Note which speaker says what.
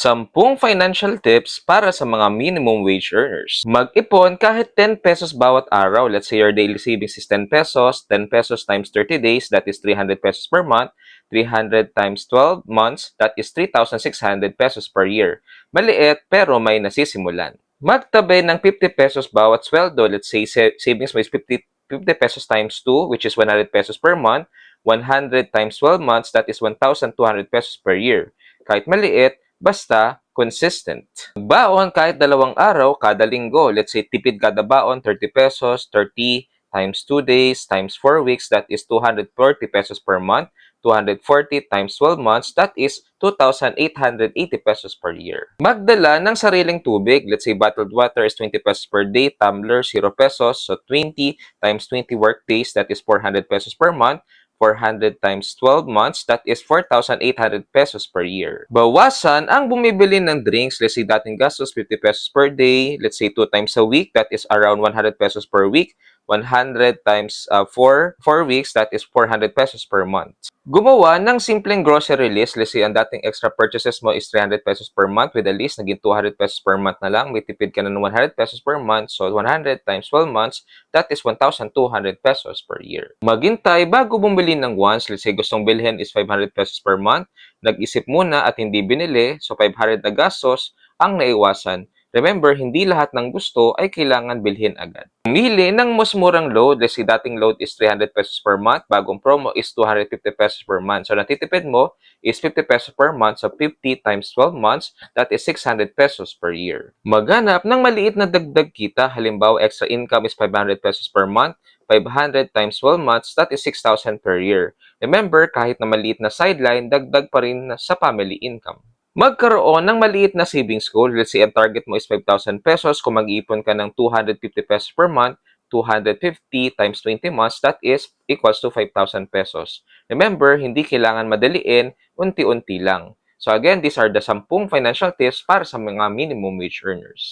Speaker 1: 10 financial tips para sa mga minimum wage earners. Mag-ipon kahit 10 pesos bawat araw. Let's say your daily savings is 10 pesos. 10 pesos times 30 days, that is 300 pesos per month. 300 times 12 months, that is 3,600 pesos per year. Maliit pero may nasisimulan. Magtabay ng 50 pesos bawat sweldo. Let's say savings mo is 50 pesos times 2, which is 100 pesos per month. 100 times 12 months, that is 1,200 pesos per year. Kahit maliit, basta consistent. Baon kahit 2 araw kada linggo. Let's say tipid kada baon, 30 pesos, 30 times 2 days times 4 weeks, that is 240 pesos per month. 240 times 12 months, that is 2,880 pesos per year. Magdala ng sariling tubig. Let's say bottled water is 20 pesos per day, tumbler 0 pesos. So 20 times 20 work days, that is 400 pesos per month. 400 times 12 months, that is 4,800 pesos per year. Bawasan ang bumibili ng drinks. Let's say dating gastos 50 pesos per day. Let's say 2 times a week, that is around 100 pesos per week. 100 times 4 weeks, that is 400 pesos per month. Gumawa ng simpleng grocery list. Let's say ang dating extra purchases mo is 300 pesos per month. With a list, naging 200 pesos per month na lang. May tipid ka na ng 100 pesos per month. So 100 times 12 months, that is 1,200 pesos per year. Maghintay bago bumili ng once. Let's say gustong bilhin is 500 pesos per month. Nag-isip muna at hindi binili. So 500 na gastos ang naiwasan. Remember, hindi lahat ng gusto ay kailangan bilhin agad. Pumili ng mas murang load. Let's say dating load is 300 pesos per month. Bagong promo is 250 pesos per month. So natitipid mo is 50 pesos per month. So 50 times 12 months, that is 600 pesos per year. Maghanap ng maliit na dagdag kita. Halimbawa, extra income is 500 pesos per month. 500 times 12 months, that is 6,000 per year. Remember, kahit na maliit na sideline, dagdag pa rin sa family income. Magkaroon ng maliit na savings goal. Let's say, ang target mo is 5,000 pesos. Kung mag-iipon ka ng 250 pesos per month, 250 times 20 months, that is equals to 5,000 pesos. Remember, hindi kailangan madaliin, unti-unti lang. So again, these are the 10 financial tips para sa mga minimum wage earners.